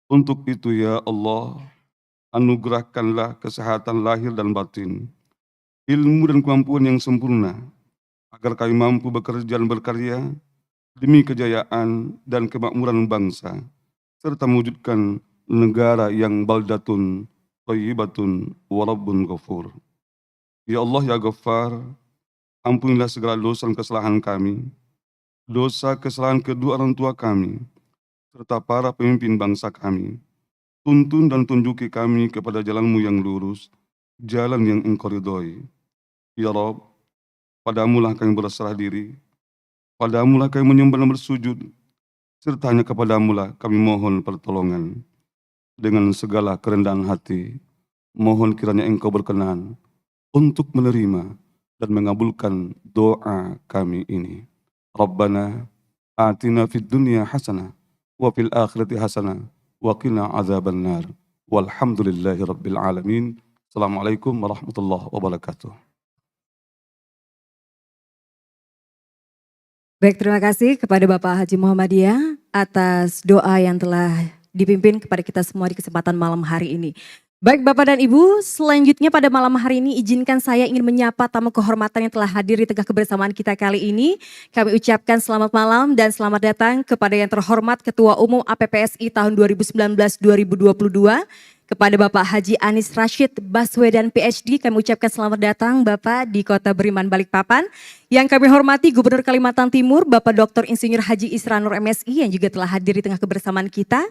Untuk itu ya Allah, anugerahkanlah kesehatan lahir dan batin, ilmu dan kemampuan yang sempurna, agar kami mampu bekerja dan berkarya demi kejayaan dan kemakmuran bangsa, serta mewujudkan negara yang baldatun, thayyibatun, warabbun ghafur. Ya Allah ya Ghaffar, ampunilah segala dosa dan kesalahan kami, dosa kesalahan kedua orang tua kami, serta para pemimpin bangsa kami. Tuntun dan tunjuki kami kepada jalan-Mu yang lurus, jalan yang Engkau ridhoi. Ya Rabb, padamulah kami berserah diri, padamulah kami menyembah dan bersujud, serta hanya kepadamulah kami mohon pertolongan. Dengan segala kerendahan hati, mohon kiranya Engkau berkenan untuk menerima dan mengabulkan doa kami ini. Rabbana atina fid dunya hasanah wa fil akhirati hasanah wa qina azabannar. Walhamdulillahi rabbil alamin. Assalamualaikum warahmatullahi wabarakatuh. Baik, terima kasih kepada Bapak Haji Muhammadiyah atas doa yang telah dipimpin kepada kita semua di kesempatan malam hari ini. Baik Bapak dan Ibu, selanjutnya pada malam hari ini izinkan saya ingin menyapa tamu kehormatan yang telah hadir di tengah kebersamaan kita kali ini. Kami ucapkan selamat malam dan selamat datang kepada yang terhormat Ketua Umum APPSI tahun 2019-2022. Kepada Bapak Haji Anies Rashid Baswedan PhD, kami ucapkan selamat datang Bapak di Kota Beriman Balikpapan. Yang kami hormati Gubernur Kalimantan Timur, Bapak Dr. Insinyur Haji Isranur MSI yang juga telah hadir di tengah kebersamaan kita.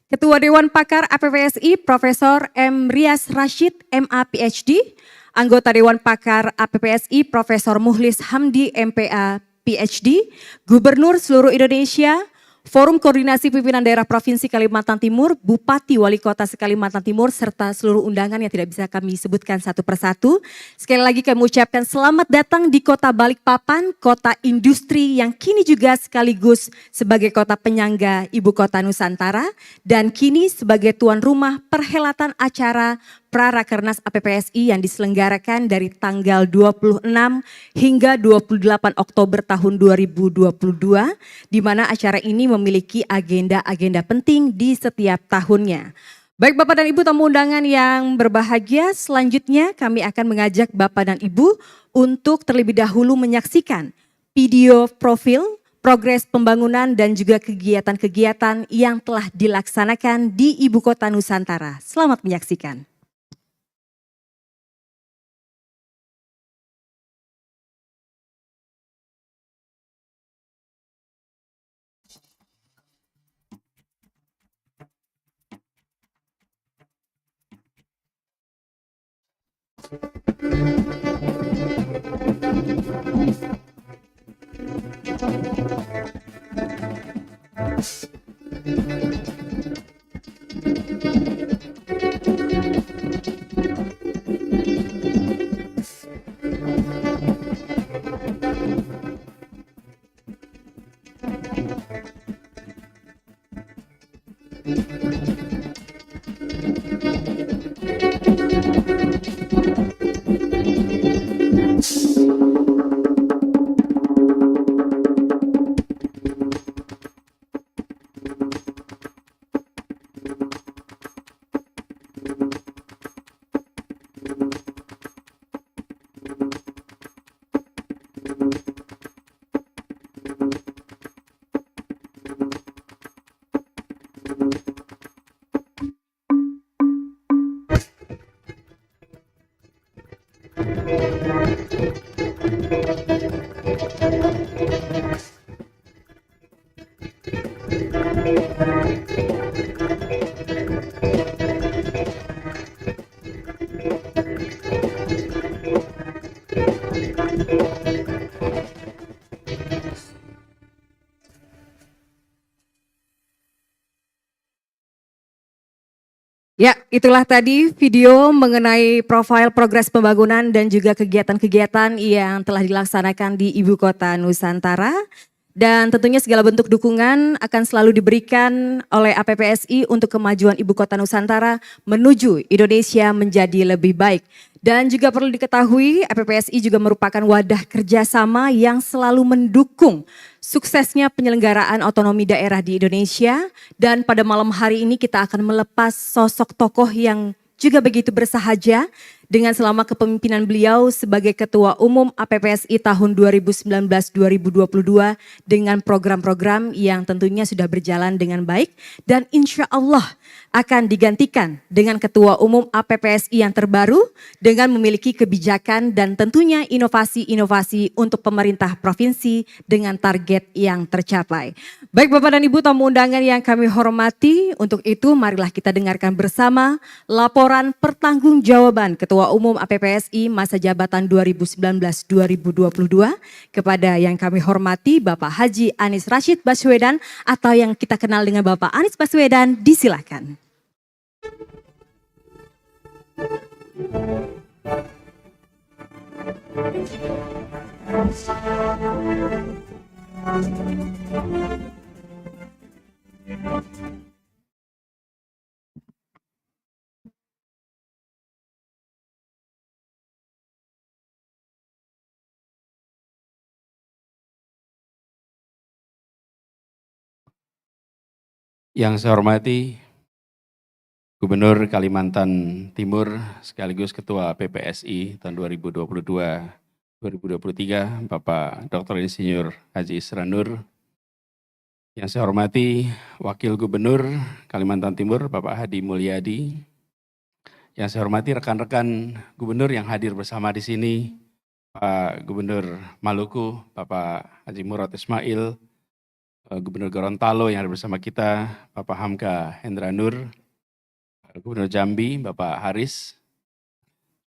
Ketua Dewan Pakar APPSI, Profesor M. Rias Rashid, MA PhD. Anggota Dewan Pakar APPSI, Profesor Muhlis Hamdi, MPA PhD. Gubernur seluruh Indonesia, Forum Koordinasi Pimpinan Daerah Provinsi Kalimantan Timur, Bupati Wali Kota Kalimantan Timur, serta seluruh undangan yang tidak bisa kami sebutkan satu persatu. Sekali lagi kami ucapkan selamat datang di Kota Balikpapan, kota industri yang kini juga sekaligus sebagai kota penyangga Ibu Kota Nusantara, dan kini sebagai tuan rumah perhelatan acara Prarakernas APPSI yang diselenggarakan dari tanggal 26 hingga 28 Oktober tahun 2022, di mana acara ini memiliki agenda-agenda penting di setiap tahunnya. Baik Bapak dan Ibu tamu undangan yang berbahagia, selanjutnya kami akan mengajak Bapak dan Ibu untuk terlebih dahulu menyaksikan video profil, progres pembangunan dan juga kegiatan-kegiatan yang telah dilaksanakan di Ibu Kota Nusantara. Selamat menyaksikan. Ya, itulah tadi video mengenai profil progres pembangunan dan juga kegiatan-kegiatan yang telah dilaksanakan di Ibu Kota Nusantara. Dan tentunya segala bentuk dukungan akan selalu diberikan oleh APPSI untuk kemajuan Ibu Kota Nusantara menuju Indonesia menjadi lebih baik. Dan juga perlu diketahui APPSI juga merupakan wadah kerjasama yang selalu mendukung suksesnya penyelenggaraan otonomi daerah di Indonesia. Dan pada malam hari ini kita akan melepas sosok tokoh yang juga begitu bersahaja dengan selama kepemimpinan beliau sebagai Ketua Umum APPSI tahun 2019-2022 dengan program-program yang tentunya sudah berjalan dengan baik dan insya Allah akan digantikan dengan Ketua Umum APPSI yang terbaru dengan memiliki kebijakan dan tentunya inovasi-inovasi untuk pemerintah provinsi dengan target yang tercapai. Baik Bapak dan Ibu tamu undangan yang kami hormati, untuk itu marilah kita dengarkan bersama laporan pertanggungjawaban Ketua Umum APPSI masa jabatan 2019-2022 kepada yang kami hormati Bapak Haji Anies Rashid Baswedan atau yang kita kenal dengan Bapak Anies Baswedan, disilakan. Yang saya hormati Gubernur Kalimantan Timur sekaligus Ketua PPSI tahun 2022-2023 Bapak Dr. Insinyur Haji Isranur. Yang saya hormati Wakil Gubernur Kalimantan Timur Bapak Hadi Mulyadi. Yang saya hormati rekan-rekan gubernur yang hadir bersama di sini, Pak Gubernur Maluku Bapak Haji Murad Ismail, Gubernur Gorontalo yang ada bersama kita, Bapak Hamka Hendra Nur, Gubernur Jambi, Bapak Haris,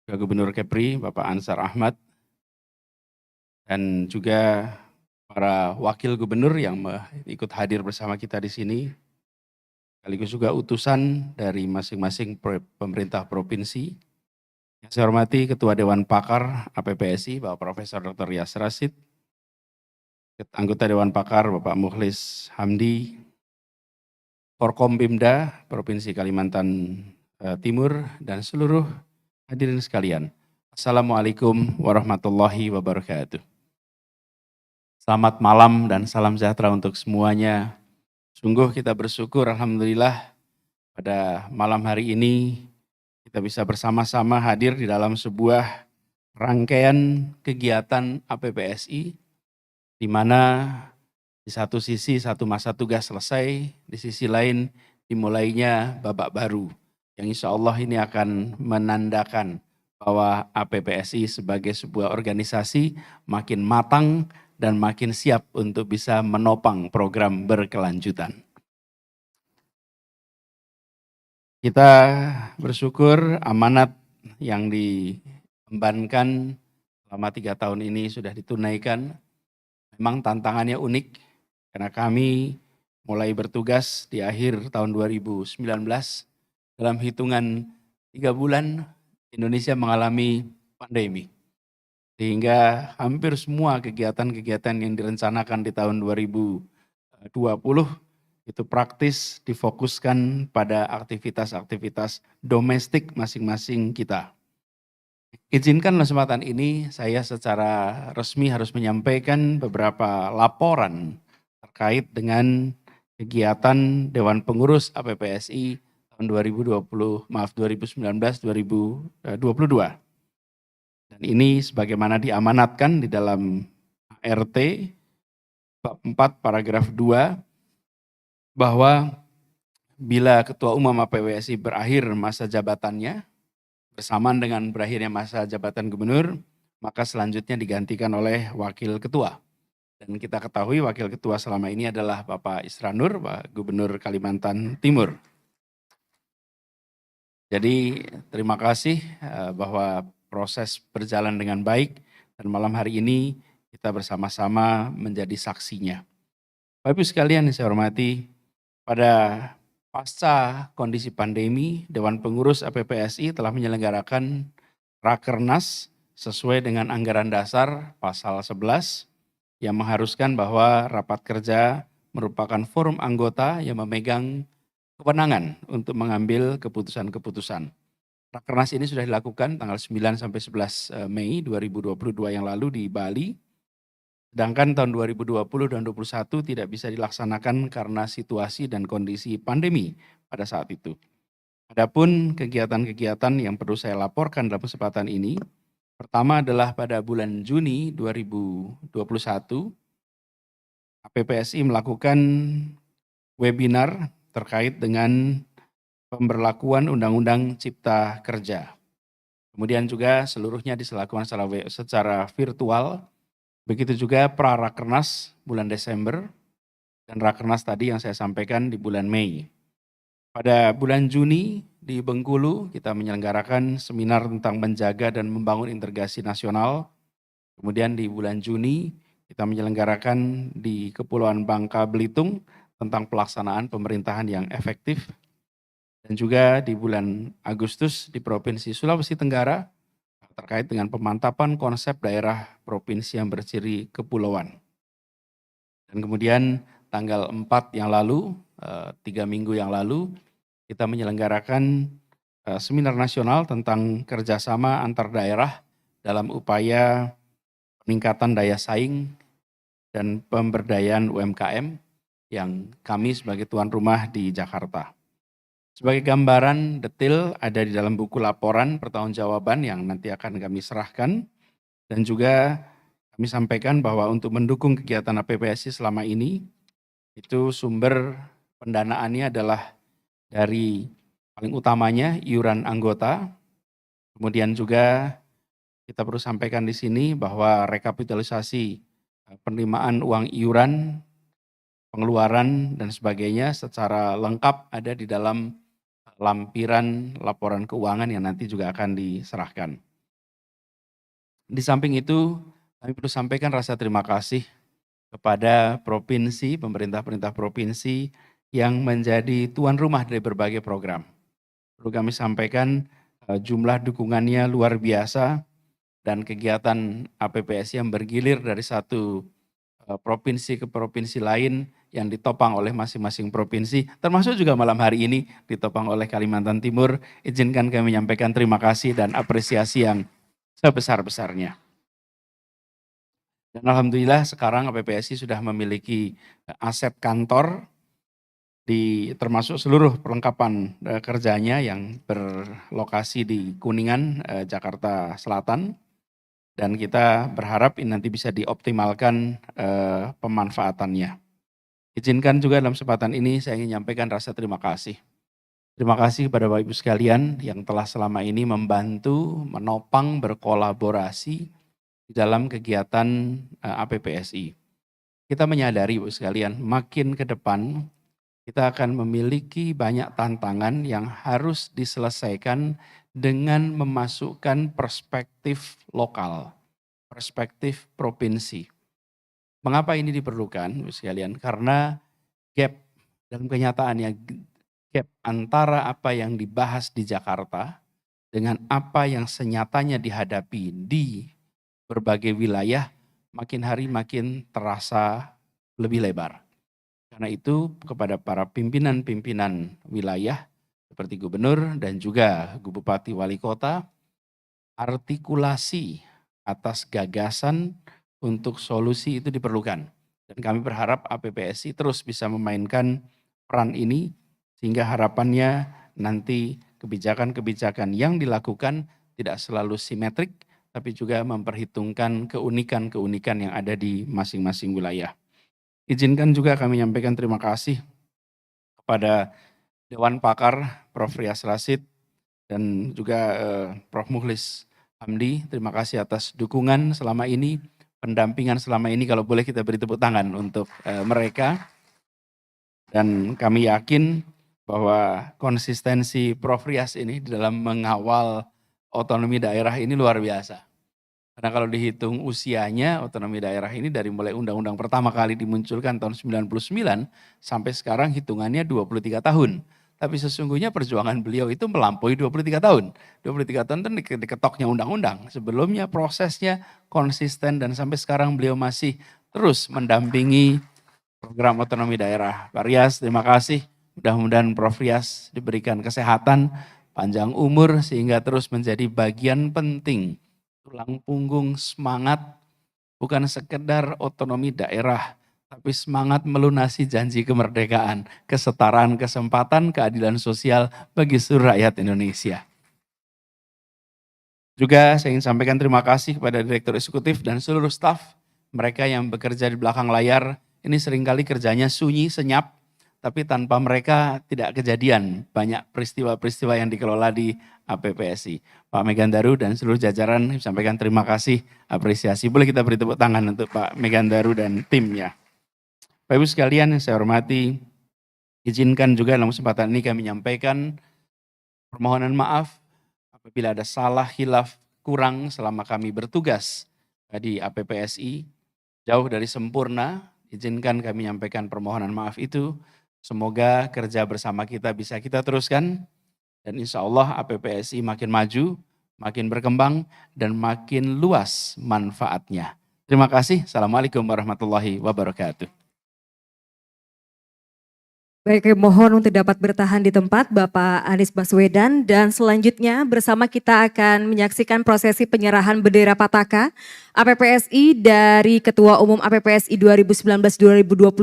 juga Gubernur Kepri, Bapak Ansar Ahmad, dan juga para wakil gubernur yang ikut hadir bersama kita di sini, sekaligus juga utusan dari masing-masing pemerintah provinsi. Yang saya hormati Ketua Dewan Pakar APPSI, Bapak Profesor Dr. Yas Rashid, anggota Dewan Pakar Bapak Mukhlis Hamdi, Forkompimda Provinsi Kalimantan Timur, dan seluruh hadirin sekalian. Assalamualaikum warahmatullahi wabarakatuh. Selamat malam dan salam sejahtera untuk semuanya. Sungguh kita bersyukur alhamdulillah pada malam hari ini kita bisa bersama-sama hadir di dalam sebuah rangkaian kegiatan APPSI di mana di satu sisi satu masa tugas selesai, di sisi lain dimulainya babak baru yang insya Allah ini akan menandakan bahwa APPSI sebagai sebuah organisasi makin matang dan makin siap untuk bisa menopang program berkelanjutan. Kita bersyukur amanat yang diembankan selama 3 tahun ini sudah ditunaikan. Memang tantangannya unik karena kami mulai bertugas di akhir tahun 2019, dalam hitungan 3 bulan Indonesia mengalami pandemi. Sehingga hampir semua kegiatan-kegiatan yang direncanakan di tahun 2020 itu praktis difokuskan pada aktivitas-aktivitas domestik masing-masing kita. Izinkan kesempatan ini saya secara resmi harus menyampaikan beberapa laporan terkait dengan kegiatan Dewan Pengurus APPSI tahun 2019-2022. Dan ini sebagaimana diamanatkan di dalam RT bab 4 paragraf 2 bahwa bila Ketua Umum APPSI berakhir masa jabatannya bersamaan dengan berakhirnya masa jabatan gubernur, maka selanjutnya digantikan oleh wakil ketua. Dan kita ketahui wakil ketua selama ini adalah Bapak Isranur, Pak Gubernur Kalimantan Timur. Jadi terima kasih bahwa proses berjalan dengan baik dan malam hari ini kita bersama-sama menjadi saksinya. Bapak Ibu sekalian yang saya hormati, pada pasca kondisi pandemi, Dewan Pengurus APPSI telah menyelenggarakan Rakernas sesuai dengan anggaran dasar pasal 11 yang mengharuskan bahwa rapat kerja merupakan forum anggota yang memegang kewenangan untuk mengambil keputusan-keputusan. Rakernas ini sudah dilakukan tanggal 9 sampai 11 Mei 2022 yang lalu di Bali. Sedangkan tahun 2020 dan 2021 tidak bisa dilaksanakan karena situasi dan kondisi pandemi pada saat itu. Adapun kegiatan-kegiatan yang perlu saya laporkan dalam kesempatan ini, pertama adalah pada bulan Juni 2021, APPSI melakukan webinar terkait dengan pemberlakuan Undang-Undang Cipta Kerja. Kemudian juga seluruhnya dilakukan secara virtual. Begitu juga pra-Rakernas bulan Desember dan Rakernas tadi yang saya sampaikan di bulan Mei. Pada bulan Juni di Bengkulu kita menyelenggarakan seminar tentang menjaga dan membangun integrasi nasional. Kemudian di bulan Juni kita menyelenggarakan di Kepulauan Bangka Belitung tentang pelaksanaan pemerintahan yang efektif. Dan juga di bulan Agustus di Provinsi Sulawesi Tenggara terkait dengan pemantapan konsep daerah provinsi yang berciri kepulauan. Dan kemudian tanggal 4 yang lalu, 3 minggu yang lalu, kita menyelenggarakan seminar nasional tentang kerjasama antar daerah dalam upaya peningkatan daya saing dan pemberdayaan UMKM yang kami sebagai tuan rumah di Jakarta. Sebagai gambaran detail ada di dalam buku laporan pertanggungjawaban yang nanti akan kami serahkan, dan juga kami sampaikan bahwa untuk mendukung kegiatan APPSI selama ini itu sumber pendanaannya adalah dari paling utamanya iuran anggota. Kemudian juga kita perlu sampaikan di sini bahwa rekapitalisasi penerimaan uang iuran, pengeluaran dan sebagainya secara lengkap ada di dalam lampiran laporan keuangan yang nanti juga akan diserahkan. Di samping itu, kami perlu sampaikan rasa terima kasih kepada provinsi, pemerintah-pemerintah provinsi yang menjadi tuan rumah dari berbagai program. Perlu kami sampaikan jumlah dukungannya luar biasa dan kegiatan APPSI yang bergilir dari satu provinsi ke provinsi lain yang ditopang oleh masing-masing provinsi, termasuk juga malam hari ini ditopang oleh Kalimantan Timur. Izinkan kami menyampaikan terima kasih dan apresiasi yang sebesar-besarnya. Dan alhamdulillah sekarang APPSI sudah memiliki aset kantor termasuk seluruh perlengkapan kerjanya yang berlokasi di Kuningan, Jakarta Selatan. Dan kita berharap ini nanti bisa dioptimalkan pemanfaatannya. Izinkan juga dalam kesempatan ini saya ingin menyampaikan rasa terima kasih. Terima kasih kepada Bapak Ibu sekalian yang telah selama ini membantu, menopang, berkolaborasi di dalam kegiatan APPSI. Kita menyadari Ibu sekalian, makin ke depan kita akan memiliki banyak tantangan yang harus diselesaikan dengan memasukkan perspektif lokal, perspektif provinsi. Mengapa ini diperlukan, Ibu sekalian? Karena gap dalam kenyataannya, gap antara apa yang dibahas di Jakarta dengan apa yang senyatanya dihadapi di berbagai wilayah makin hari makin terasa lebih lebar. Karena itu kepada para pimpinan-pimpinan wilayah seperti gubernur dan juga bupati wali kota, artikulasi atas gagasan untuk solusi itu diperlukan. Dan kami berharap APPSI terus bisa memainkan peran ini sehingga harapannya nanti kebijakan-kebijakan yang dilakukan tidak selalu simetrik tapi juga memperhitungkan keunikan-keunikan yang ada di masing-masing wilayah. Izinkan juga kami menyampaikan terima kasih kepada Dewan Pakar Prof. Rias Rasid dan juga Prof. Mukhlis Hamdi. Terima kasih atas dukungan selama ini, pendampingan selama ini. Kalau boleh kita beri tepuk tangan untuk mereka. Dan kami yakin bahwa konsistensi Prof. Rias ini di dalam mengawal otonomi daerah ini luar biasa. Karena kalau dihitung usianya otonomi daerah ini dari mulai undang-undang pertama kali dimunculkan tahun 99 sampai sekarang hitungannya 23 tahun. Tapi sesungguhnya perjuangan beliau itu melampaui 23 tahun. 23 tahun itu diketoknya undang-undang. Sebelumnya prosesnya konsisten dan sampai sekarang beliau masih terus mendampingi program otonomi daerah. Pak Rias, terima kasih. Mudah-mudahan Prof. Rias diberikan kesehatan, panjang umur, sehingga terus menjadi bagian penting, tulang punggung semangat, bukan sekedar otonomi daerah, tapi semangat melunasi janji kemerdekaan, kesetaraan kesempatan, keadilan sosial bagi seluruh rakyat Indonesia. Juga saya ingin sampaikan terima kasih kepada Direktur Eksekutif dan seluruh staf, mereka yang bekerja di belakang layar. Ini seringkali kerjanya sunyi, senyap, tapi tanpa mereka tidak kejadian banyak peristiwa-peristiwa yang dikelola di APPSI. Pak Megandaru dan seluruh jajaran sampaikan terima kasih, apresiasi. Boleh kita beri tepuk tangan untuk Pak Megandaru dan timnya. Bapak Ibu sekalian yang saya hormati, izinkan juga dalam kesempatan ini kami menyampaikan permohonan maaf apabila ada salah, hilaf, kurang selama kami bertugas di APPSI, jauh dari sempurna, izinkan kami menyampaikan permohonan maaf itu. Semoga kerja bersama kita bisa kita teruskan, dan insya Allah APPSI makin maju, makin berkembang, dan makin luas manfaatnya. Terima kasih. Assalamualaikum warahmatullahi wabarakatuh. Baik, mohon untuk dapat bertahan di tempat Bapak Anies Baswedan, dan selanjutnya bersama kita akan menyaksikan prosesi penyerahan bendera Pataka APPSI dari Ketua Umum APPSI 2019-2022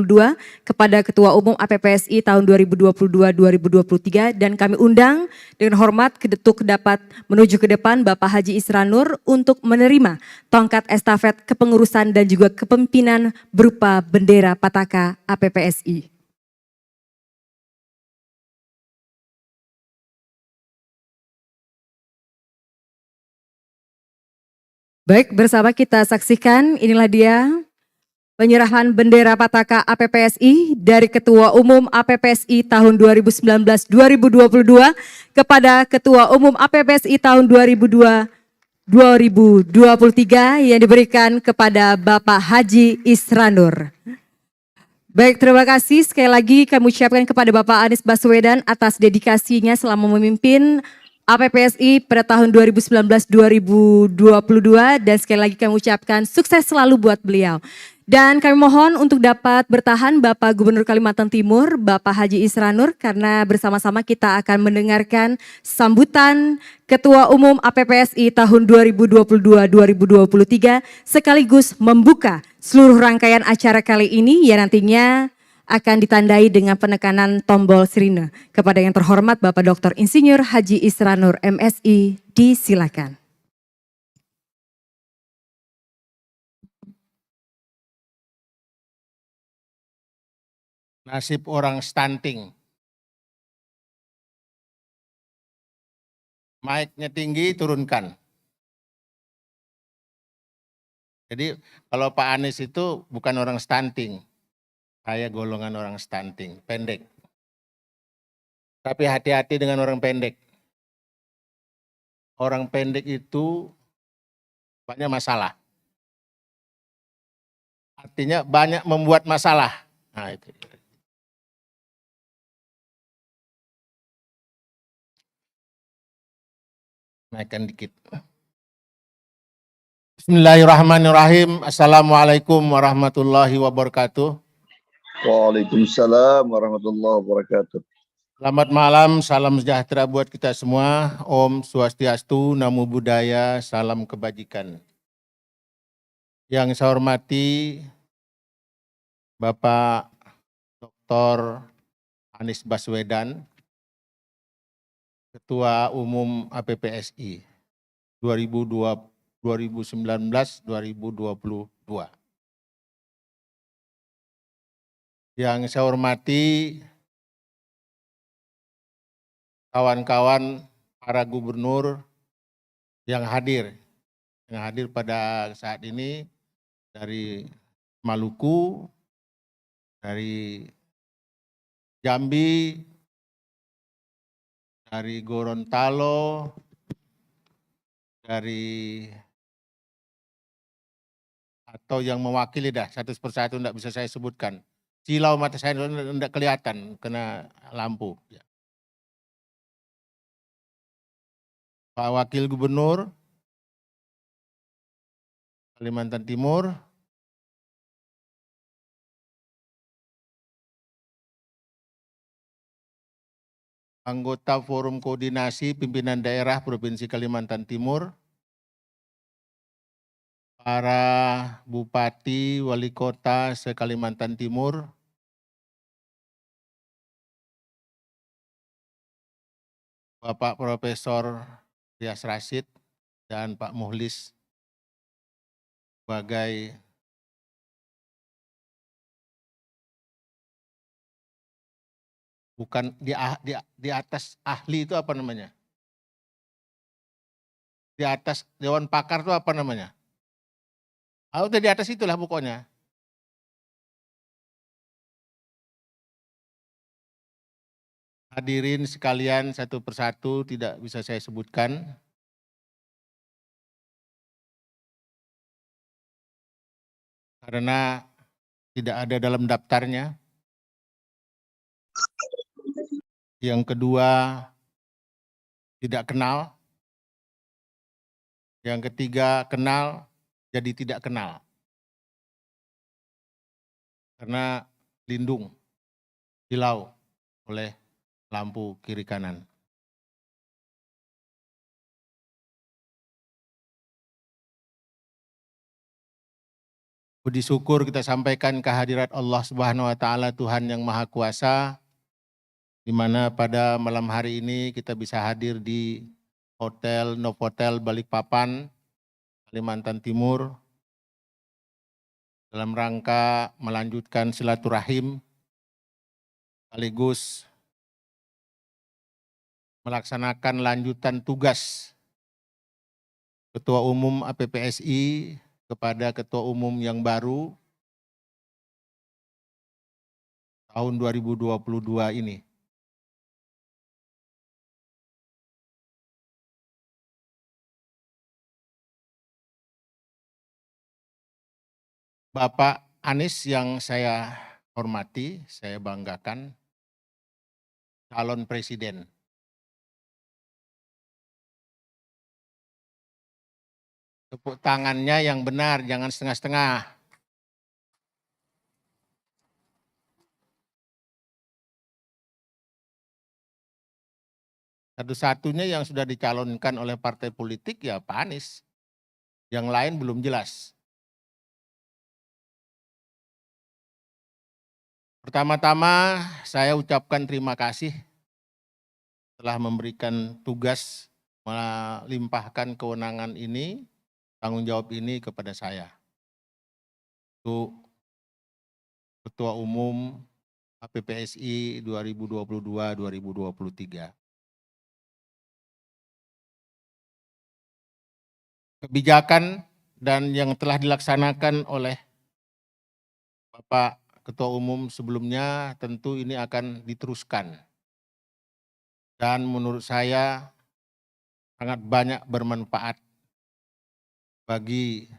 kepada Ketua Umum APPSI tahun 2022-2023, dan kami undang dengan hormat untuk dapat menuju ke depan Bapak Haji Isranur untuk menerima tongkat estafet kepengurusan dan juga kepemimpinan berupa bendera Pataka APPSI. Baik, bersama kita saksikan, inilah dia penyerahan bendera Pataka APPSI dari Ketua Umum APPSI tahun 2019-2022 kepada Ketua Umum APPSI tahun 2023 yang diberikan kepada Bapak Haji Isranur. Baik, terima kasih sekali lagi kami ucapkan kepada Bapak Anies Baswedan atas dedikasinya selama memimpin APPSI pada tahun 2019-2022, dan sekali lagi kami ucapkan sukses selalu buat beliau. Dan kami mohon untuk dapat bertahan Bapak Gubernur Kalimantan Timur, Bapak Haji Isranur, karena bersama-sama kita akan mendengarkan sambutan Ketua Umum APPSI tahun 2022-2023 sekaligus membuka seluruh rangkaian acara kali ini yang nantinya akan ditandai dengan penekanan tombol sirine. Kepada yang terhormat Bapak Dr. Insinyur Haji Isranur MSI, disilakan. Nasib orang stunting. Mic-nya tinggi, turunkan. Jadi kalau Pak Anies itu bukan orang stunting. Saya golongan orang stunting, pendek. Tapi hati-hati dengan orang pendek. Orang pendek itu banyak masalah. Artinya banyak membuat masalah. Nah, itu. Naikkan dikit. Bismillahirrahmanirrahim. Assalamualaikum warahmatullahi wabarakatuh. Waalaikumsalam warahmatullahi wabarakatuh. Selamat malam, salam sejahtera buat kita semua. Om Swastiastu, Namo Buddhaya, salam kebajikan. Yang saya hormati Bapak Dr. Anies Baswedan, Ketua Umum APPSI 2019-2022. Yang saya hormati kawan-kawan para gubernur yang hadir pada saat ini dari Maluku, dari Jambi, dari Gorontalo, dari atau yang mewakili dah satu persatu tidak bisa saya sebutkan. Silau mata saya tidak kelihatan kena lampu. Pak Wakil Gubernur Kalimantan Timur, anggota Forum Koordinasi Pimpinan Daerah Provinsi Kalimantan Timur, para bupati, wali kota se-Kalimantan Timur, Bapak Profesor Rias Rasyid dan Pak Muhlis sebagai bukan di atas ahli itu apa namanya? Di atas Dewan Pakar itu apa namanya? Udah di atas itulah pokoknya. Hadirin sekalian satu persatu tidak bisa saya sebutkan. Karena tidak ada dalam daftarnya. Yang kedua, tidak kenal. Yang ketiga, kenal jadi tidak kenal. Karena lindung, hilau oleh lampu kiri kanan. Puji syukur kita sampaikan kehadirat Allah Subhanahu wa taala, Tuhan yang Maha Kuasa, di mana pada malam hari ini kita bisa hadir di Hotel Novotel Balikpapan, Kalimantan Timur, dalam rangka melanjutkan silaturahim sekaligus melaksanakan lanjutan tugas Ketua Umum APPSI kepada Ketua Umum yang baru tahun 2022 ini. Bapak Anies yang saya hormati, saya banggakan, calon presiden. Tepuk tangannya yang benar, jangan setengah-setengah. Satu-satunya yang sudah dicalonkan oleh partai politik ya Pak Anies. Yang lain belum jelas. Pertama-tama saya ucapkan terima kasih telah memberikan tugas melimpahkan kewenangan ini, tanggung jawab ini kepada saya. Untuk Ketua Umum APPSI 2022-2023. Kebijakan dan yang telah dilaksanakan oleh Bapak Ketua Umum sebelumnya tentu ini akan diteruskan. Dan menurut saya sangat banyak bermanfaat bagi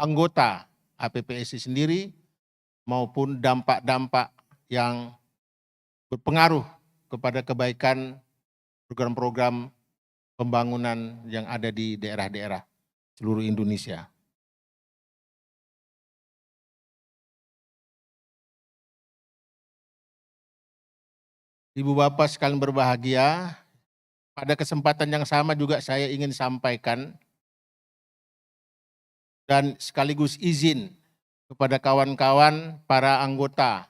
anggota APPSI sendiri maupun dampak-dampak yang berpengaruh kepada kebaikan program-program pembangunan yang ada di daerah-daerah seluruh Indonesia. Ibu bapak sekalian berbahagia, pada kesempatan yang sama juga saya ingin sampaikan dan sekaligus izin kepada kawan-kawan para anggota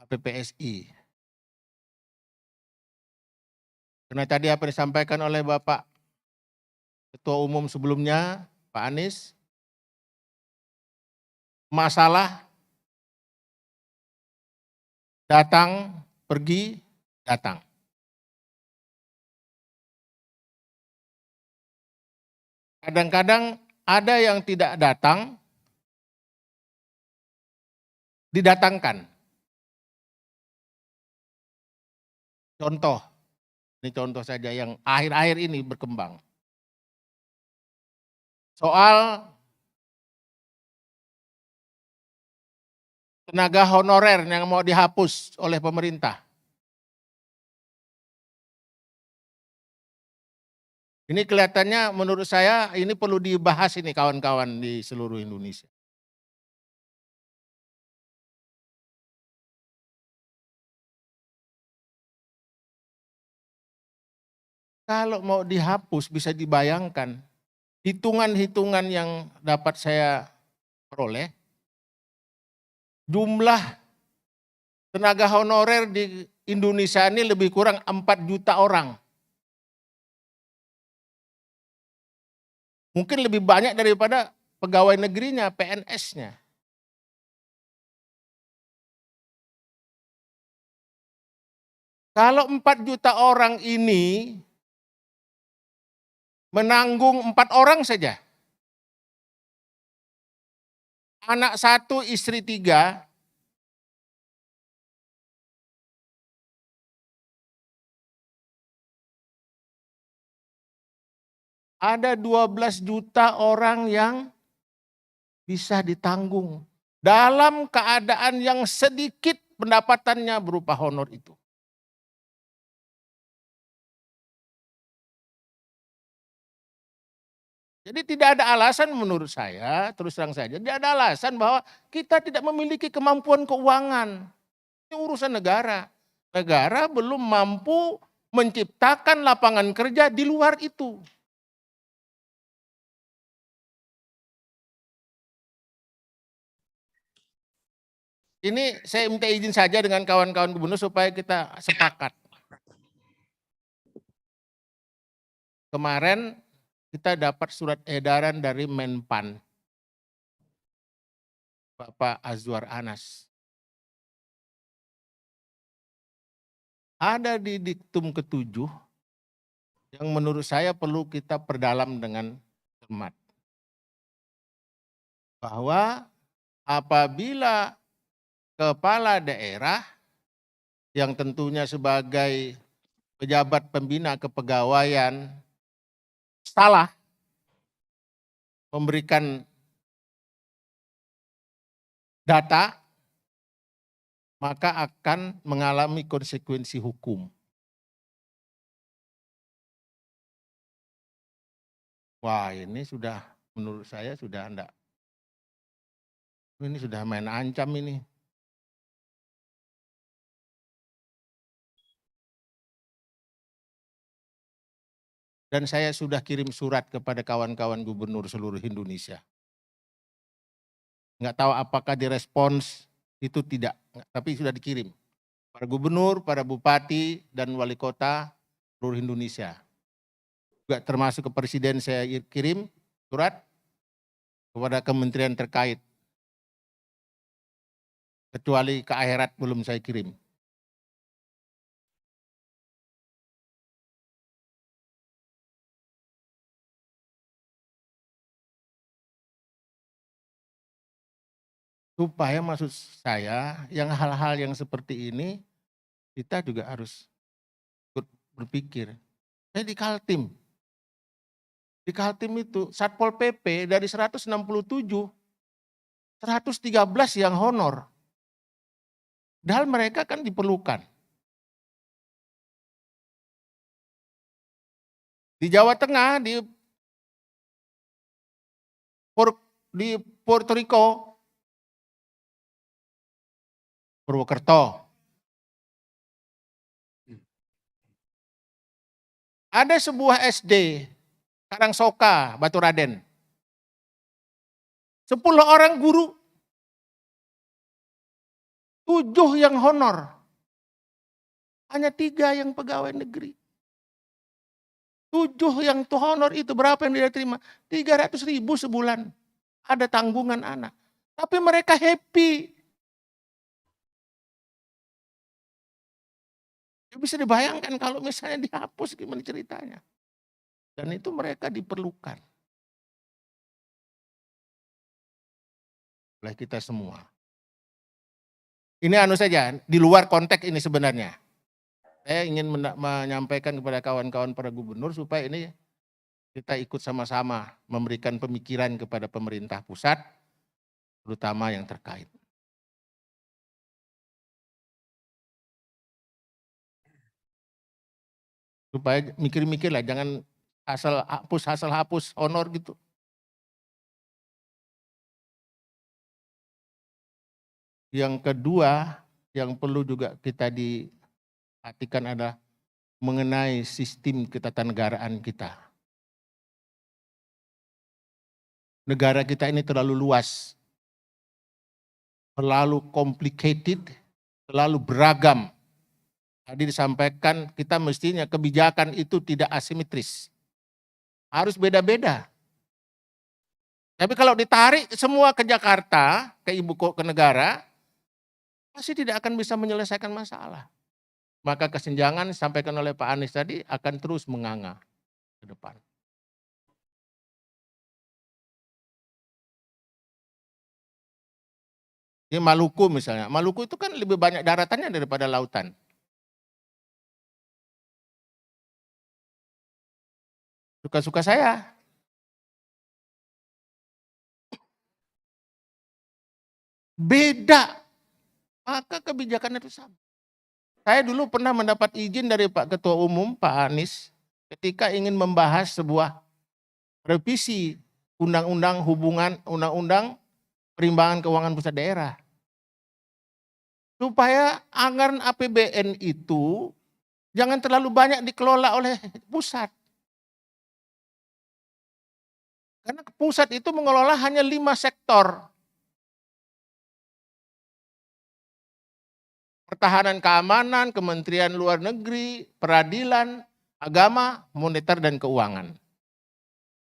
APPSI. Karena tadi apa yang disampaikan oleh Bapak Ketua Umum sebelumnya, Pak Anies, masalah datang, pergi, datang. Kadang-kadang ada yang tidak datang, didatangkan. Contoh, ini contoh saja yang akhir-akhir ini berkembang. Soal tenaga honorer yang mau dihapus oleh pemerintah. Ini kelihatannya menurut saya ini perlu dibahas ini kawan-kawan di seluruh Indonesia. Kalau mau dihapus bisa dibayangkan hitungan-hitungan yang dapat saya peroleh, jumlah tenaga honorer di Indonesia ini lebih kurang 4 juta orang. Mungkin lebih banyak daripada pegawai negerinya, PNS-nya. Kalau 4 juta orang ini menanggung 4 orang saja. Anak 1, istri 3. Ada 12 juta orang yang bisa ditanggung dalam keadaan yang sedikit pendapatannya berupa honor itu. Jadi tidak ada alasan menurut saya, terus terang saja, tidak ada alasan bahwa kita tidak memiliki kemampuan keuangan. Ini urusan negara. Negara belum mampu menciptakan lapangan kerja di luar itu. Ini saya minta izin saja dengan kawan-kawan gubernur supaya kita sepakat. Kemarin kita dapat surat edaran dari Menpan, Bapak Azwar Anas. Ada di diktum ke-7 yang menurut saya perlu kita perdalam dengan cermat. Bahwa apabila kepala daerah yang tentunya sebagai pejabat pembina kepegawaian salah memberikan data, maka akan mengalami konsekuensi hukum. Wah, ini sudah menurut saya sudah enggak. Ini sudah main ancam ini. Dan saya sudah kirim surat kepada kawan-kawan gubernur seluruh Indonesia. Nggak tahu apakah direspons, itu tidak, tapi sudah dikirim. Para gubernur, para bupati, dan wali kota seluruh Indonesia. Juga termasuk ke presiden saya kirim surat kepada kementerian terkait. Kecuali ke akhirat belum saya kirim. Supaya maksud saya yang hal-hal yang seperti ini kita juga harus berpikir. Saya di Kaltim. Di Kaltim itu Satpol PP dari 167, 113 yang honor. Padahal mereka kan diperlukan. Di Jawa Tengah, di Puerto Rico, Purwokerto. Ada sebuah SD, Karangsoka, Baturaden. 10 orang guru, 7 yang honor. Hanya 3 yang pegawai negeri. 7 yang tuh honor itu berapa yang dia terima? 300.000 sebulan. Ada tanggungan anak. Tapi mereka happy. Bisa dibayangkan kalau misalnya dihapus gimana ceritanya. Dan itu mereka diperlukan oleh kita semua. Ini anu saja, di luar konteks ini sebenarnya. Saya ingin menyampaikan kepada kawan-kawan para gubernur supaya ini kita ikut sama-sama memberikan pemikiran kepada pemerintah pusat, terutama yang terkait. Supaya mikir-mikir lah, jangan asal hapus honor gitu. Yang kedua yang perlu juga kita diperhatikan adalah mengenai sistem ketatanegaraan kita. Negara kita ini terlalu luas, terlalu complicated, terlalu beragam. Tadi disampaikan kita mestinya kebijakan itu tidak asimetris. Harus beda-beda. Tapi kalau ditarik semua ke Jakarta, ke ke negara, pasti tidak akan bisa menyelesaikan masalah. Maka kesenjangan disampaikan oleh Pak Anies tadi akan terus menganga ke depan. Ini Maluku misalnya, Maluku itu kan lebih banyak daratannya daripada lautan. Suka-suka saya. Beda, maka kebijakan itu sama. Saya dulu pernah mendapat izin dari Pak Ketua Umum, Pak Anies, ketika ingin membahas sebuah revisi undang-undang perimbangan keuangan pusat daerah. Supaya anggaran APBN itu jangan terlalu banyak dikelola oleh pusat. Karena pusat itu mengelola hanya 5 sektor. Pertahanan keamanan, Kementerian Luar Negeri, Peradilan, Agama, Moneter, dan Keuangan.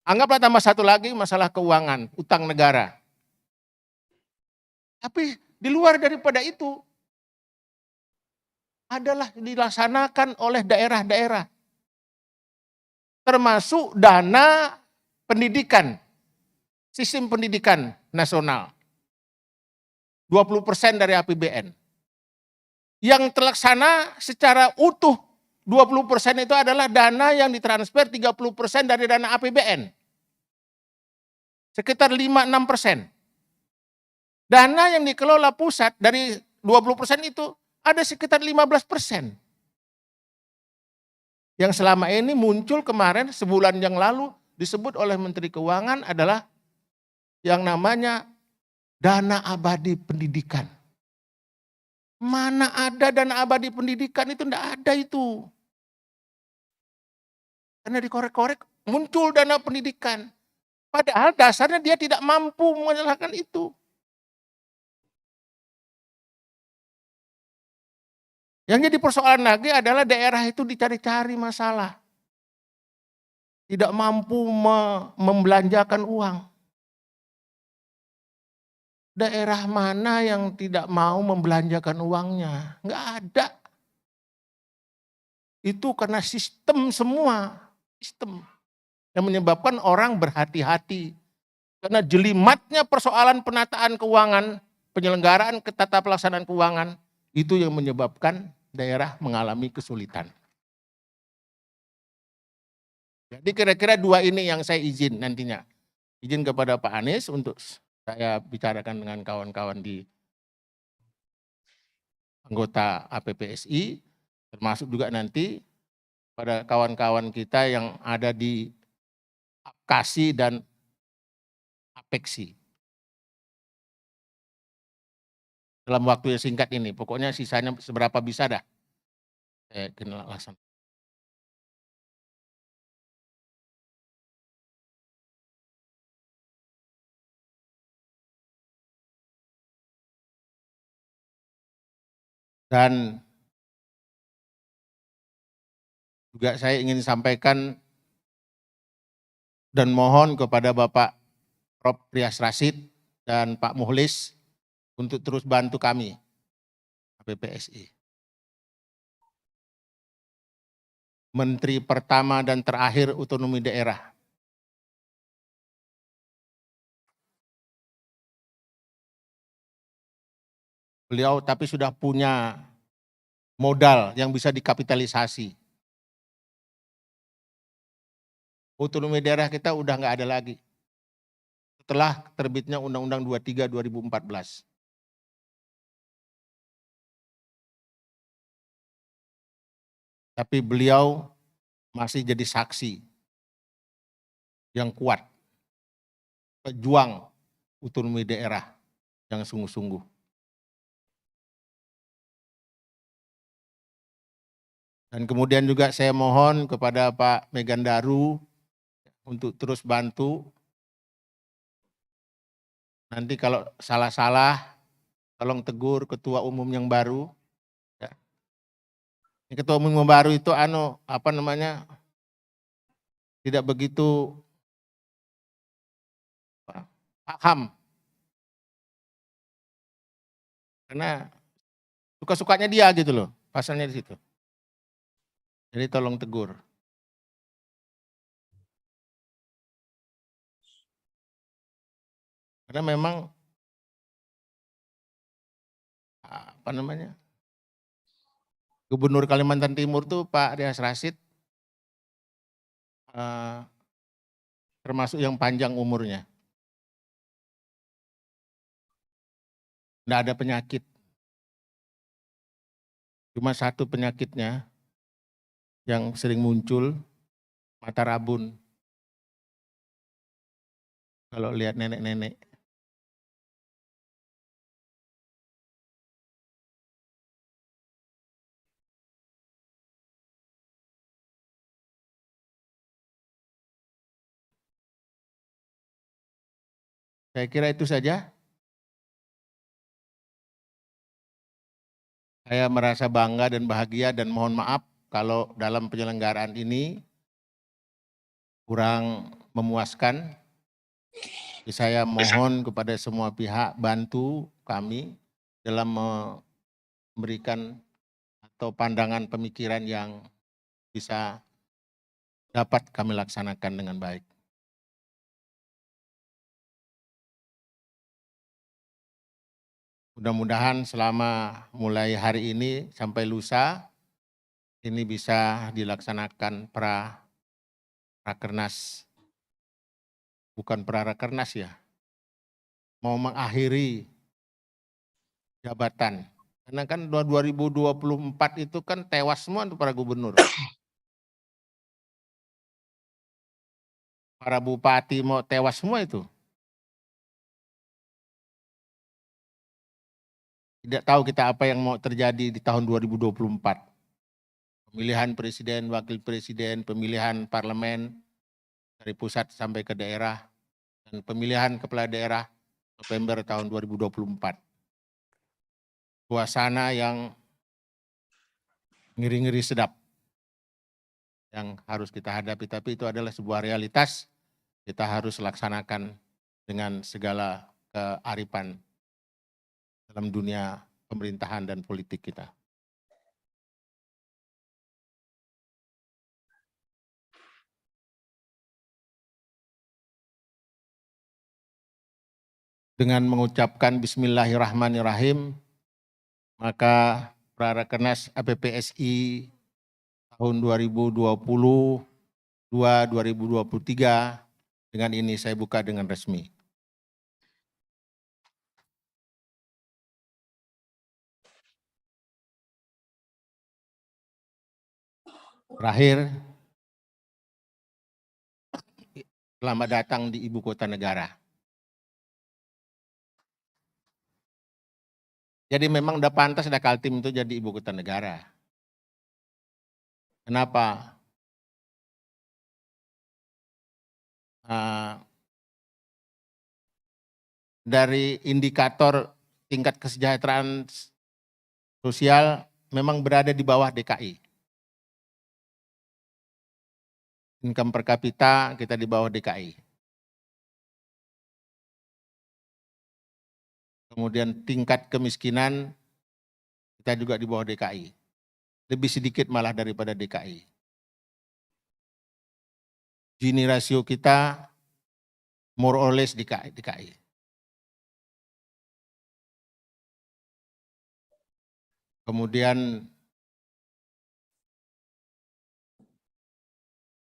Anggaplah tambah satu lagi masalah keuangan, utang negara. Tapi di luar daripada itu adalah dilaksanakan oleh daerah-daerah. Termasuk dana pendidikan, sistem pendidikan nasional. 20% dari APBN. Yang terlaksana secara utuh 20% itu adalah dana yang ditransfer 30% dari dana APBN. Sekitar 5-6%. Dana yang dikelola pusat dari 20% itu ada sekitar 15%. Yang selama ini muncul kemarin sebulan yang lalu disebut oleh Menteri Keuangan adalah yang namanya dana abadi pendidikan. Mana ada dana abadi pendidikan itu, enggak ada itu. Karena dikorek-korek muncul dana pendidikan. Padahal dasarnya dia tidak mampu menyelesaikan itu. Yang jadi persoalan lagi adalah daerah itu dicari-cari masalah. Tidak mampu membelanjakan uang. Daerah mana yang tidak mau membelanjakan uangnya? Enggak ada. Itu karena sistem semua. Sistem yang menyebabkan orang berhati-hati. Karena jelimatnya persoalan penataan keuangan, penyelenggaraan tata pelaksanaan keuangan, itu yang menyebabkan daerah mengalami kesulitan. Jadi kira-kira 2 ini yang saya izin nantinya. Izin kepada Pak Anies untuk saya bicarakan dengan kawan-kawan di anggota APPSI, termasuk juga nanti pada kawan-kawan kita yang ada di APKASI dan APEKSI. Dalam waktu yang singkat ini, pokoknya sisanya seberapa bisa dah. Saya kenal langsung. Dan juga saya ingin sampaikan dan mohon kepada Bapak Prof. Prias Rashid dan Pak Muhlis untuk terus bantu kami, APPSI. Menteri pertama dan terakhir otonomi daerah. Beliau tapi sudah punya modal yang bisa dikapitalisasi. Otonomi daerah kita udah nggak ada lagi. Setelah terbitnya Undang-Undang 23 2014. Tapi beliau masih jadi saksi yang kuat, pejuang otonomi daerah yang sungguh-sungguh. Dan kemudian juga saya mohon kepada Pak Megandaru untuk terus bantu. Nanti kalau salah-salah, tolong tegur ketua umum yang baru. Ya. Ketua umum yang baru itu tidak begitu paham. Karena suka-sukanya dia gitu loh, pasalnya di situ. Jadi tolong tegur. Karena memang Gubernur Kalimantan Timur tuh Pak Rias Rasyid termasuk yang panjang umurnya. Nggak ada penyakit. Cuma satu penyakitnya yang sering muncul, mata rabun. Kalau lihat nenek-nenek. Saya kira itu saja. Saya merasa bangga dan bahagia dan mohon maaf kalau dalam penyelenggaraan ini kurang memuaskan. Saya mohon kepada semua pihak bantu kami dalam memberikan atau pandangan pemikiran yang bisa dapat kami laksanakan dengan baik. Mudah-mudahan selama mulai hari ini sampai lusa ini bisa dilaksanakan rakernas. Bukan rakernas ya. Mau mengakhiri jabatan. Karena kan 2024 itu kan tewas semua untuk para gubernur. Para bupati mau tewas semua itu. Tidak tahu kita apa yang mau terjadi di tahun 2024. Pemilihan presiden, wakil presiden, pemilihan parlemen dari pusat sampai ke daerah, dan pemilihan kepala daerah November tahun 2024. Suasana yang ngeri-ngeri sedap yang harus kita hadapi, tapi itu adalah sebuah realitas. Kita harus laksanakan dengan segala kearifan dalam dunia pemerintahan dan politik kita. Dengan mengucapkan Bismillahirrahmanirrahim, maka Prarakernas APPSI tahun 2022-2023 dengan ini saya buka dengan resmi. Terakhir, selamat datang di ibu kota negara. Jadi memang udah pantas ada Kaltim itu jadi ibu kota negara. Kenapa? Dari indikator tingkat kesejahteraan sosial memang berada di bawah DKI. Income per kapita kita di bawah DKI. Kemudian tingkat kemiskinan kita juga di bawah DKI. Lebih sedikit malah daripada DKI. Gini rasio kita more or less DKI. Kemudian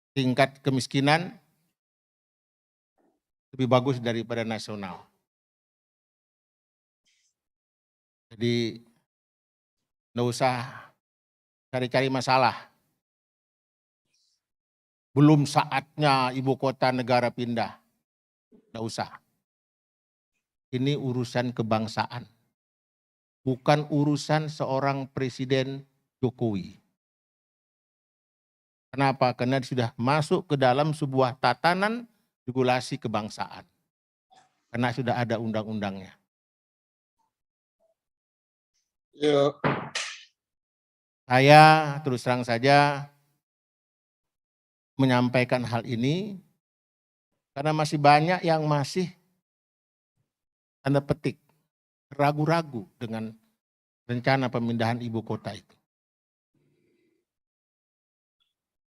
tingkat kemiskinan lebih bagus daripada nasional. Jadi nggak usah cari-cari masalah. Belum saatnya ibu kota negara pindah. Nggak usah. Ini urusan kebangsaan. Bukan urusan seorang Presiden Jokowi. Kenapa? Karena sudah masuk ke dalam sebuah tatanan regulasi kebangsaan. Karena sudah ada undang-undangnya. Ya. Saya terus terang saja menyampaikan hal ini karena masih banyak yang masih tanda petik ragu-ragu dengan rencana pemindahan ibu kota itu.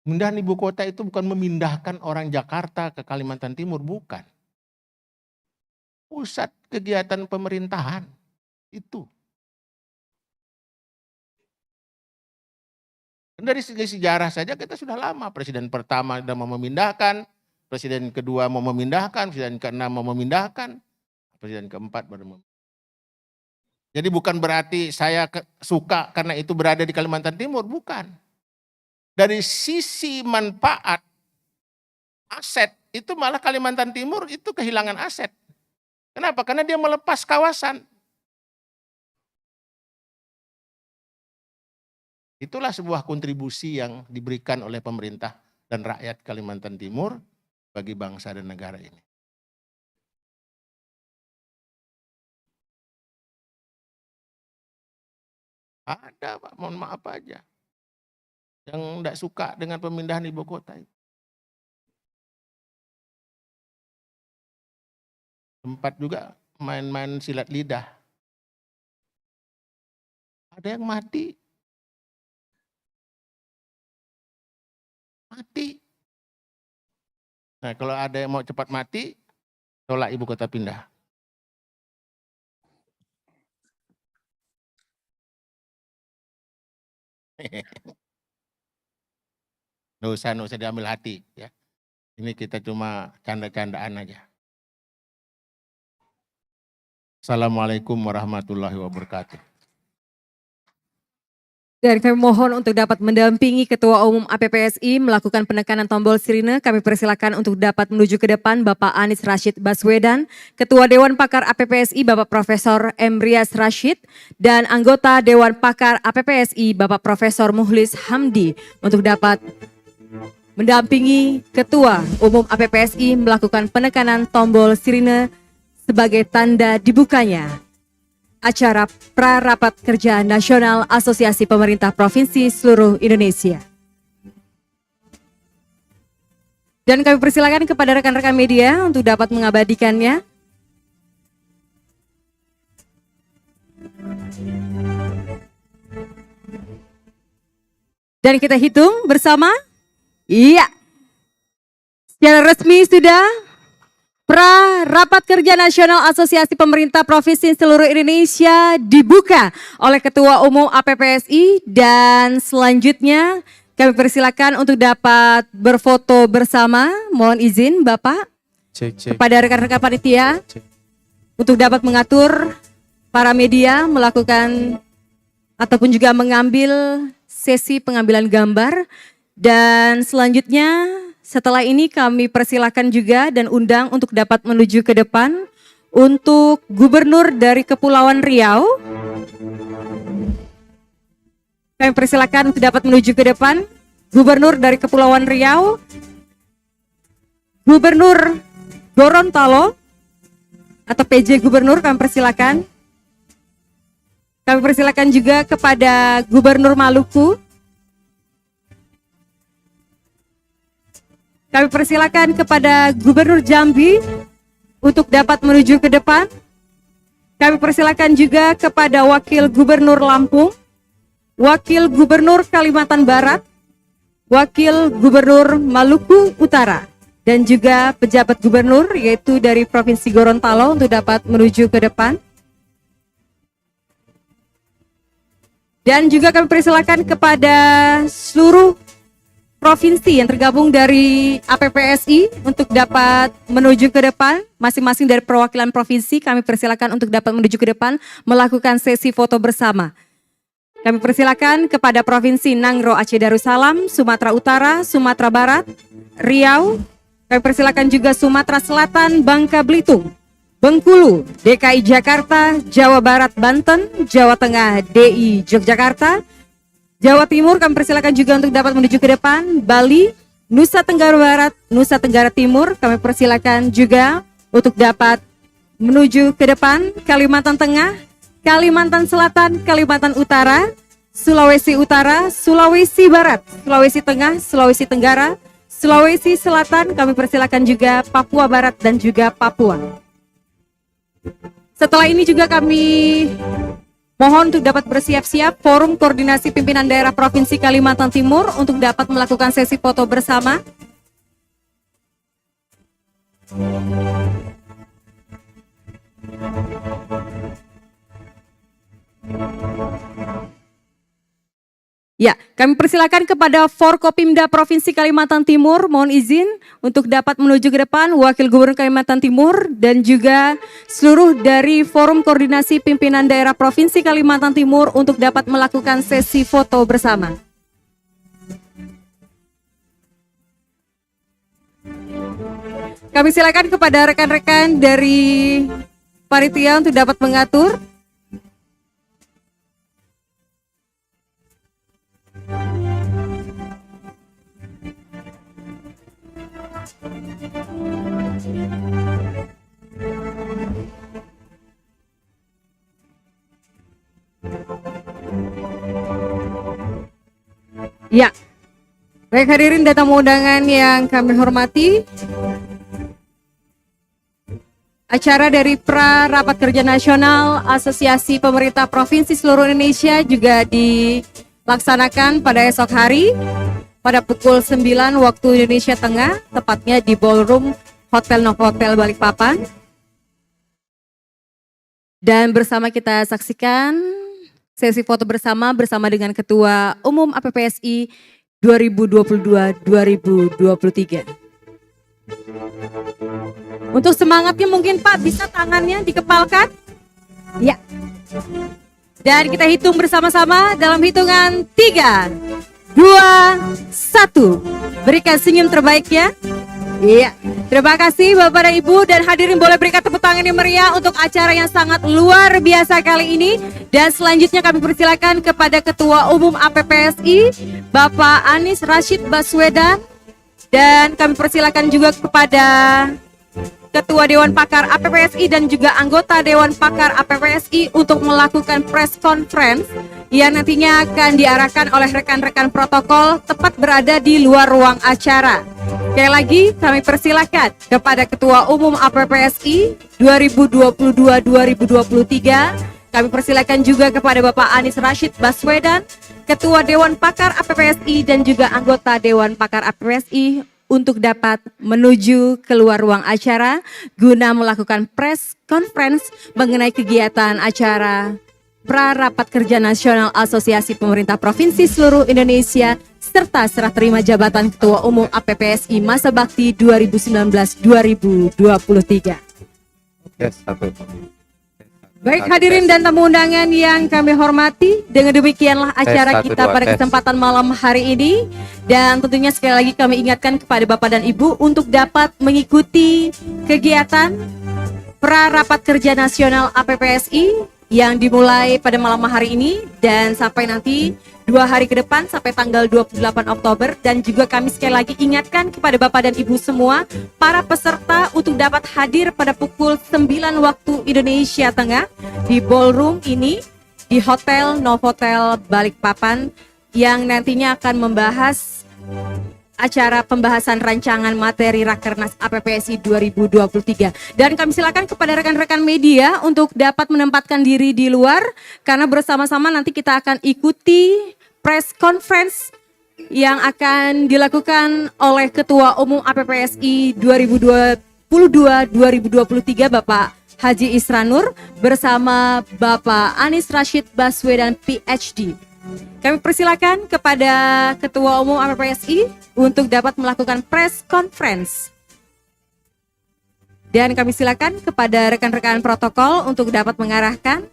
Pemindahan ibu kota itu bukan memindahkan orang Jakarta ke Kalimantan Timur, bukan. Pusat kegiatan pemerintahan itu. Dari segi sejarah saja kita sudah lama. Presiden pertama sudah mau memindahkan, presiden kedua mau memindahkan, presiden keenam mau memindahkan, presiden keempat baru mau. Jadi bukan berarti saya suka karena itu berada di Kalimantan Timur, bukan. Dari sisi manfaat aset itu malah Kalimantan Timur itu kehilangan aset. Kenapa? Karena dia melepas kawasan. Itulah sebuah kontribusi yang diberikan oleh pemerintah dan rakyat Kalimantan Timur bagi bangsa dan negara ini. Ada Pak, mohon maaf aja. Yang tidak suka dengan pemindahan ibu kota itu. Sempat juga main-main silat lidah. Ada yang mati. Mati. Nah, kalau ada yang mau cepat mati, tolak ibu kota pindah. Nggak usah diambil hati ya. Ini kita cuma canda-candaan aja. Assalamualaikum warahmatullahi wabarakatuh. Dan kami mohon untuk dapat mendampingi Ketua Umum APPSI melakukan penekanan tombol sirine. Kami persilakan untuk dapat menuju ke depan Bapak Anies Rashid Baswedan, Ketua Dewan Pakar APPSI Bapak Profesor Emrias Rashid, dan anggota Dewan Pakar APPSI Bapak Profesor Muhlis Hamdi untuk dapat mendampingi Ketua Umum APPSI melakukan penekanan tombol sirine sebagai tanda dibukanya acara Pra-Rapat Kerja Nasional Asosiasi Pemerintah Provinsi seluruh Indonesia. Dan kami persilakan kepada rekan-rekan media untuk dapat mengabadikannya. Dan kita hitung bersama. Iya. Secara resmi sudah Pra-Rapat Kerja Nasional Asosiasi Pemerintah Provinsi seluruh Indonesia dibuka oleh Ketua Umum APPSI dan selanjutnya kami persilakan untuk dapat berfoto bersama. Mohon izin Bapak kepada rekan-rekan panitia untuk dapat mengatur para media melakukan ataupun juga mengambil sesi pengambilan gambar dan selanjutnya setelah ini kami persilakan juga dan undang untuk dapat menuju ke depan untuk Gubernur dari Kepulauan Riau. Kami persilakan untuk dapat menuju ke depan Gubernur dari Kepulauan Riau, Gubernur Gorontalo atau PJ Gubernur kami persilakan. Kami persilakan juga kepada Gubernur Maluku. Kami persilakan kepada Gubernur Jambi untuk dapat menuju ke depan. Kami persilakan juga kepada Wakil Gubernur Lampung, Wakil Gubernur Kalimantan Barat, Wakil Gubernur Maluku Utara, dan juga pejabat gubernur yaitu dari Provinsi Gorontalo untuk dapat menuju ke depan. Dan juga kami persilakan kepada seluruh provinsi yang tergabung dari APPSI untuk dapat menuju ke depan, masing-masing dari perwakilan provinsi kami persilakan untuk dapat menuju ke depan melakukan sesi foto bersama. Kami persilakan kepada Provinsi Nangro Aceh Darussalam, Sumatera Utara, Sumatera Barat, Riau. Kami persilakan juga Sumatera Selatan, Bangka Belitung, Bengkulu, DKI Jakarta, Jawa Barat Banten, Jawa Tengah DI Yogyakarta, Jawa Timur kami persilakan juga untuk dapat menuju ke depan. Bali, Nusa Tenggara Barat, Nusa Tenggara Timur kami persilakan juga untuk dapat menuju ke depan. Kalimantan Tengah, Kalimantan Selatan, Kalimantan Utara, Sulawesi Utara, Sulawesi Barat, Sulawesi Tengah, Sulawesi Tenggara, Sulawesi Selatan kami persilakan juga Papua Barat dan juga Papua. Setelah ini juga kami mohon untuk dapat bersiap-siap Forum Koordinasi Pimpinan Daerah Provinsi Kalimantan Timur untuk dapat melakukan sesi foto bersama. Ya, kami persilakan kepada Forkopimda Provinsi Kalimantan Timur, mohon izin untuk dapat menuju ke depan, Wakil Gubernur Kalimantan Timur dan juga seluruh dari Forum Koordinasi Pimpinan Daerah Provinsi Kalimantan Timur untuk dapat melakukan sesi foto bersama. Kami silakan kepada rekan-rekan dari panitia untuk dapat mengatur. Ya, baik hadirin dan tamu undangan yang kami hormati, acara dari Pra Rapat Kerja Nasional Asosiasi Pemerintah Provinsi seluruh Indonesia juga dilaksanakan pada esok hari pada pukul 9 waktu Indonesia Tengah, tepatnya di Ballroom Hotel Novotel Balikpapan. Dan bersama kita saksikan sesi foto bersama dengan Ketua Umum APPSI 2022-2023. Untuk semangatnya mungkin Pak bisa tangannya dikepalkan? Ya. Dan kita hitung bersama-sama dalam hitungan 3, 2, 1. Berikan senyum terbaiknya. Iya, terima kasih Bapak dan Ibu, dan hadirin boleh berikan tepuk tangan yang meriah untuk acara yang sangat luar biasa kali ini. Dan selanjutnya kami persilakan kepada Ketua Umum APPSI Bapak Anies Rashid Baswedan, dan kami persilakan juga kepada Ketua Dewan Pakar APPSI dan juga anggota Dewan Pakar APPSI untuk melakukan press conference yang nantinya akan diarahkan oleh rekan-rekan protokol tepat berada di luar ruang acara. Sekali lagi kami persilakan kepada Ketua Umum APPSI 2022-2023. Kami persilakan juga kepada Bapak Anies Rashid Baswedan, Ketua Dewan Pakar APPSI dan juga anggota Dewan Pakar APPSI untuk dapat menuju keluar ruang acara guna melakukan press conference mengenai kegiatan acara Pra Rapat Kerja Nasional Asosiasi Pemerintah Provinsi seluruh Indonesia serta serah terima jabatan Ketua Umum APPSI masa bakti 2019-2023. Baik hadirin dan tamu undangan yang kami hormati, dengan demikianlah acara kita pada kesempatan malam hari ini. Dan tentunya sekali lagi kami ingatkan kepada Bapak dan Ibu untuk dapat mengikuti kegiatan Pra Rapat Kerja Nasional APPSI yang dimulai pada malam hari ini dan sampai nanti 2 hari ke depan sampai tanggal 28 Oktober. Dan juga kami sekali lagi ingatkan kepada Bapak dan Ibu semua, para peserta untuk dapat hadir pada pukul 9 waktu Indonesia Tengah di ballroom ini di Hotel Novotel Balikpapan yang nantinya akan membahas acara pembahasan rancangan materi Rakernas APPSI 2023. Dan kami silakan kepada rekan-rekan media untuk dapat menempatkan diri di luar karena bersama-sama nanti kita akan ikuti press conference yang akan dilakukan oleh Ketua Umum APPSI 2022-2023 Bapak Haji Isranur bersama Bapak Anies Rashid Baswedan PhD. Kami persilakan kepada Ketua Umum APPSI untuk dapat melakukan press conference. Dan kami silakan kepada rekan-rekan protokol untuk dapat mengarahkan.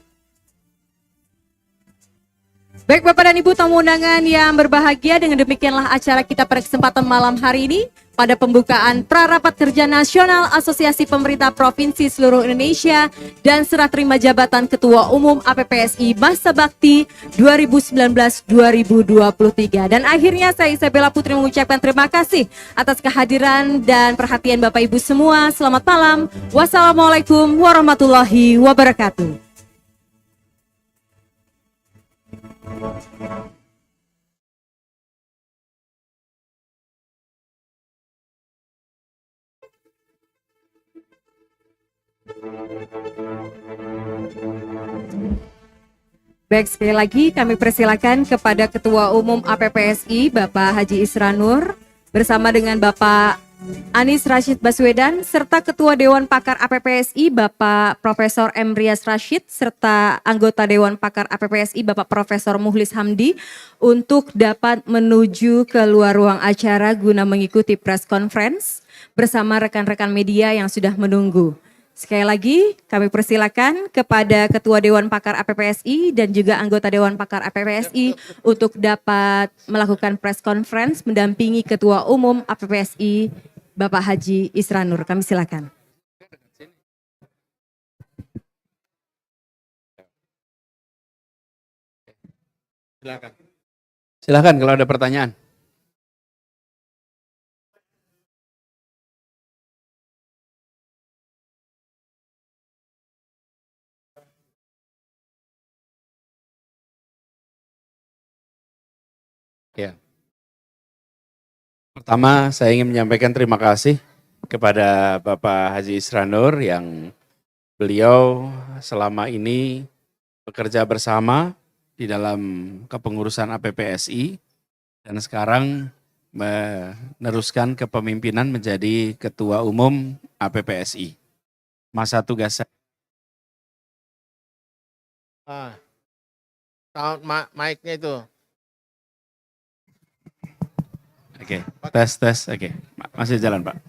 Baik Bapak dan Ibu tamu undangan yang berbahagia, dengan demikianlah acara kita pada kesempatan malam hari ini. pada pembukaan Prarapat Kerja Nasional Asosiasi Pemerintah Provinsi seluruh Indonesia dan serah terima jabatan Ketua Umum APPSI Masa Bakti 2019-2023. Dan akhirnya saya Isabella Putri mengucapkan terima kasih atas kehadiran dan perhatian Bapak Ibu semua. Selamat malam. Wassalamualaikum warahmatullahi wabarakatuh. Baik, sekali lagi kami persilakan kepada Ketua Umum APPSI Bapak Haji Isranur bersama dengan Bapak Anies Rashid Baswedan serta Ketua Dewan Pakar APPSI Bapak Profesor M. Rias Rashid serta anggota Dewan Pakar APPSI Bapak Profesor Muhlis Hamdi untuk dapat menuju ke luar ruang acara guna mengikuti press conference bersama rekan-rekan media yang sudah menunggu. Sekali lagi kami persilakan kepada Ketua Dewan Pakar APPSI dan juga anggota Dewan Pakar APPSI untuk dapat melakukan press conference mendampingi Ketua Umum APPSI Bapak Haji Isranur. Kami silakan. Silakan. Silakan kalau ada pertanyaan. Ya. Pertama, saya ingin menyampaikan terima kasih kepada Bapak Haji Isranur yang beliau selama ini bekerja bersama di dalam kepengurusan APPSI dan sekarang meneruskan kepemimpinan menjadi Ketua Umum APPSI. Masa tugas saya. Sound mic-nya itu. Oke, tes, oke. Masih jalan Pak.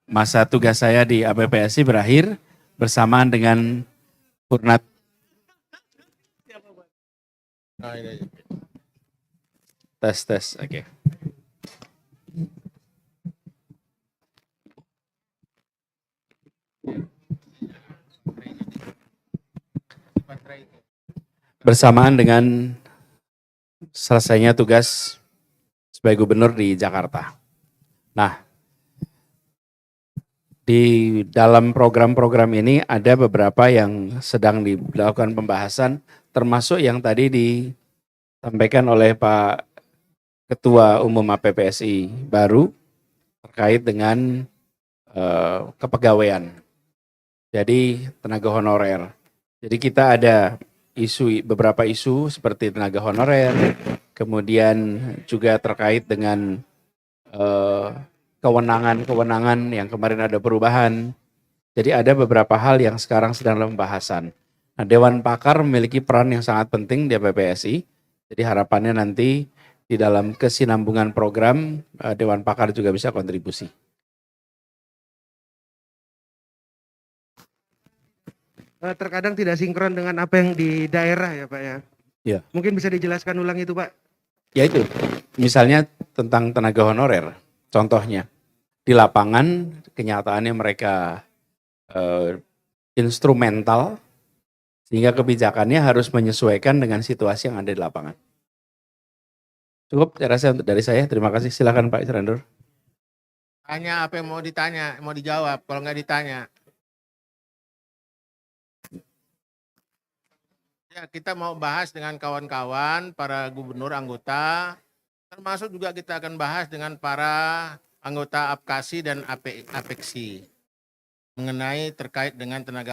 Masa tugas saya di APPSI berakhir bersamaan dengan Purnat. Tes, oke. Bersamaan dengan selesainya tugas sebagai gubernur di Jakarta. Nah, di dalam program-program ini ada beberapa yang sedang dilakukan pembahasan, termasuk yang tadi disampaikan oleh Pak Ketua Umum APPSI baru terkait dengan kepegawaian. Jadi tenaga honorer. Jadi kita ada beberapa isu seperti tenaga honorer, kemudian juga terkait dengan kewenangan yang kemarin ada perubahan. Jadi ada beberapa hal yang sekarang sedang dalam pembahasan. Nah, Dewan Pakar memiliki peran yang sangat penting di APPSI. Jadi harapannya nanti di dalam kesinambungan program, Dewan Pakar juga bisa kontribusi. Terkadang tidak sinkron dengan apa yang di daerah ya Pak ya. Ya. Mungkin bisa dijelaskan ulang itu Pak. Ya itu, misalnya tentang tenaga honorer, contohnya di lapangan kenyataannya mereka instrumental sehingga kebijakannya harus menyesuaikan dengan situasi yang ada di lapangan. Cukup saya rasa untuk dari saya, terima kasih. Silakan Pak Isranur. Tanya apa yang mau ditanya, mau dijawab. Kalau nggak ditanya. Ya, kita mau bahas dengan kawan-kawan, para gubernur anggota, termasuk juga kita akan bahas dengan para anggota APKASI dan APEKSI mengenai terkait dengan tenaga